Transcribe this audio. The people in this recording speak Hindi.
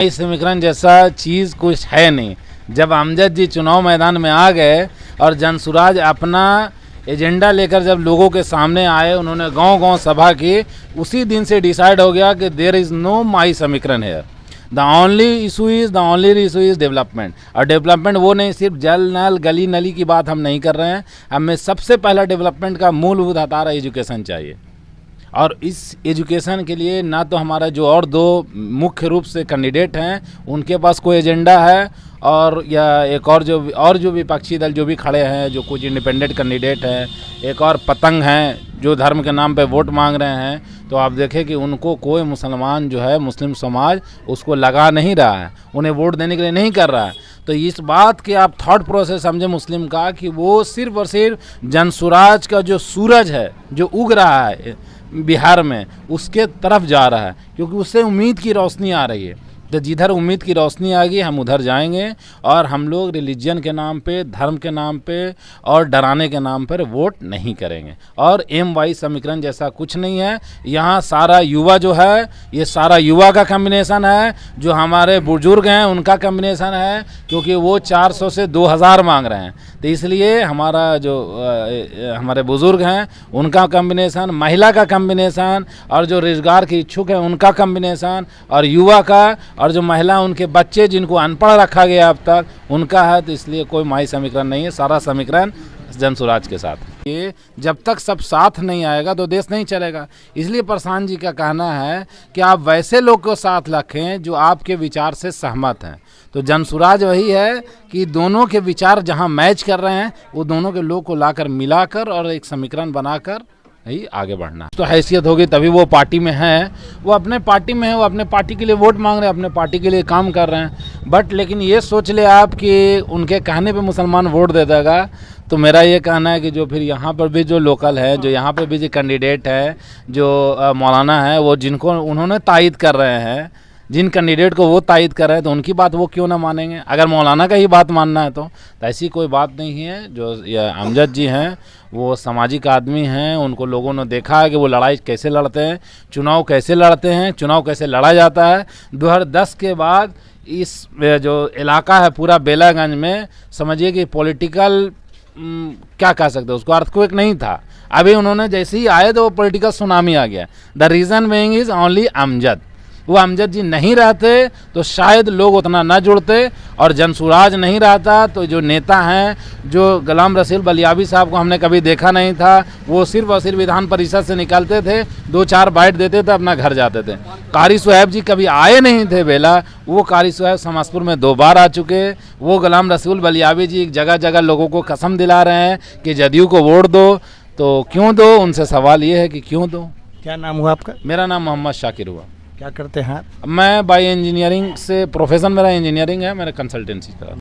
समीकरण जैसा चीज़ कुछ है नहीं। जब अमजद जी चुनाव मैदान में आ गए और जनसुराज अपना एजेंडा लेकर जब लोगों के सामने आए, उन्होंने गांव-गांव सभा की, उसी दिन से डिसाइड हो गया कि देयर इज़ नो माई समीकरण है। The only issue is development. और डेवलपमेंट वो नहीं, सिर्फ जल नल गली नली की बात हम नहीं कर रहे हैं। हमें सबसे पहला डेवलपमेंट का मूलभूत आधार एजुकेशन चाहिए। और इस एजुकेशन के लिए ना तो हमारा जो और दो मुख्य रूप से कैंडिडेट हैं उनके पास कोई एजेंडा है, और या एक और जो विपक्षी दल जो भी खड़े हैं, जो कुछ इंडिपेंडेंट कैंडिडेट हैं, एक और पतंग हैं जो धर्म के नाम पे वोट मांग रहे हैं, तो आप देखें कि उनको कोई मुसलमान जो है, मुस्लिम समाज उसको लगा नहीं रहा है, उन्हें वोट देने के लिए नहीं कर रहा है। तो इस बात के आप थॉट प्रोसेस समझे मुस्लिम का कि वो सिर्फ और सिर्फ जनसुराज का जो सूरज है जो उग रहा है बिहार में, उसके तरफ जा रहा है, क्योंकि उससे उम्मीद की रोशनी आ रही है। तो जिधर उम्मीद की रोशनी आ गई हम उधर जाएंगे, और हम लोग रिलीजन के नाम पे, धर्म के नाम पे और डराने के नाम पर वोट नहीं करेंगे। और MY समीकरण जैसा कुछ नहीं है। यहाँ सारा युवा जो है, ये सारा युवा का कम्बिनेशन है, जो हमारे बुजुर्ग हैं उनका कम्बिनेशन है, क्योंकि वो 400 से 2000 मांग रहे हैं। तो इसलिए हमारा जो हमारे बुजुर्ग हैं उनका कम्बिनेशन, महिला का कम्बिनेशन, और जो रोजगार के इच्छुक हैं उनका कम्बिनेशन, और युवा का, और जो महिला उनके बच्चे जिनको अनपढ़ रखा गया अब तक, उनका है। तो इसलिए कोई माई समीकरण नहीं है, सारा समीकरण जनसुराज के साथ। ये जब तक सब साथ नहीं आएगा तो देश नहीं चलेगा। इसलिए प्रशांत जी का कहना है कि आप वैसे लोग को साथ रखें जो आपके विचार से सहमत हैं। तो जनसुराज वही है कि दोनों के विचार जहां मैच कर रहे हैं, वो दोनों के लोग को लाकर मिलाकर और एक समीकरण बनाकर ही आगे बढ़ना। तो हैसियत होगी तभी वो पार्टी में हैं, वो अपने पार्टी में हैं, वो अपने पार्टी के लिए वोट मांग रहे हैं, अपने पार्टी के लिए काम कर रहे हैं। बट लेकिन ये सोच ले आप कि उनके कहने पे मुसलमान वोट दे देगा, तो मेरा ये कहना है कि जो फिर यहाँ पर भी जो लोकल है, जो यहाँ पर भी जो कैंडिडेट है, जो मौलाना है, वो जिनको उन्होंने तायद कर रहे हैं, जिन कैंडिडेट को वो तायद कर रहे हैं, तो उनकी बात वो क्यों ना मानेंगे। अगर मौलाना का ही बात मानना है तो ऐसी कोई बात नहीं है। जो अमजद जी हैं वो सामाजिक आदमी हैं, उनको लोगों ने देखा है कि वो लड़ाई कैसे लड़ते हैं, चुनाव कैसे लड़ते हैं, चुनाव कैसे लड़ा जाता है। 2010 के बाद इस जो इलाका है पूरा बेलागंज में, समझिए कि पॉलिटिकल क्या कह सकते हैं उसको, अर्थक्वेक नहीं था। अभी उन्होंने जैसे ही आए तो वो पॉलिटिकल सुनामी आ गया। The reason being is only Amjad. वो अमजद जी नहीं रहते तो शायद लोग उतना ना जुड़ते, और जनसुराज नहीं रहता तो जो नेता हैं, जो गुलाम रसूल बलियाबी साहब को हमने कभी देखा नहीं था, वो सिर्फ और सिर्फ विधान परिषद से निकलते थे, 2-4 बाइट देते थे, अपना घर जाते थे। कारी सुहैब जी कभी आए नहीं थे बेला, वो कारी सुहैब समाजपुर में 2 बार आ चुके। वो गुलाम रसूल बलियाबी जी जगह जगह लोगों को कसम दिला रहे हैं कि जदयू को वोट दो। तो क्यों दो, उनसे सवाल ये है कि क्यों दो। क्या नाम हुआ आपका? मेरा नाम मोहम्मद शाकिर हुआ। क्या करते हैं आप? मैं बाय इंजीनियरिंग से, प्रोफेशन मेरा इंजीनियरिंग है, मेरा कंसल्टेंसी का।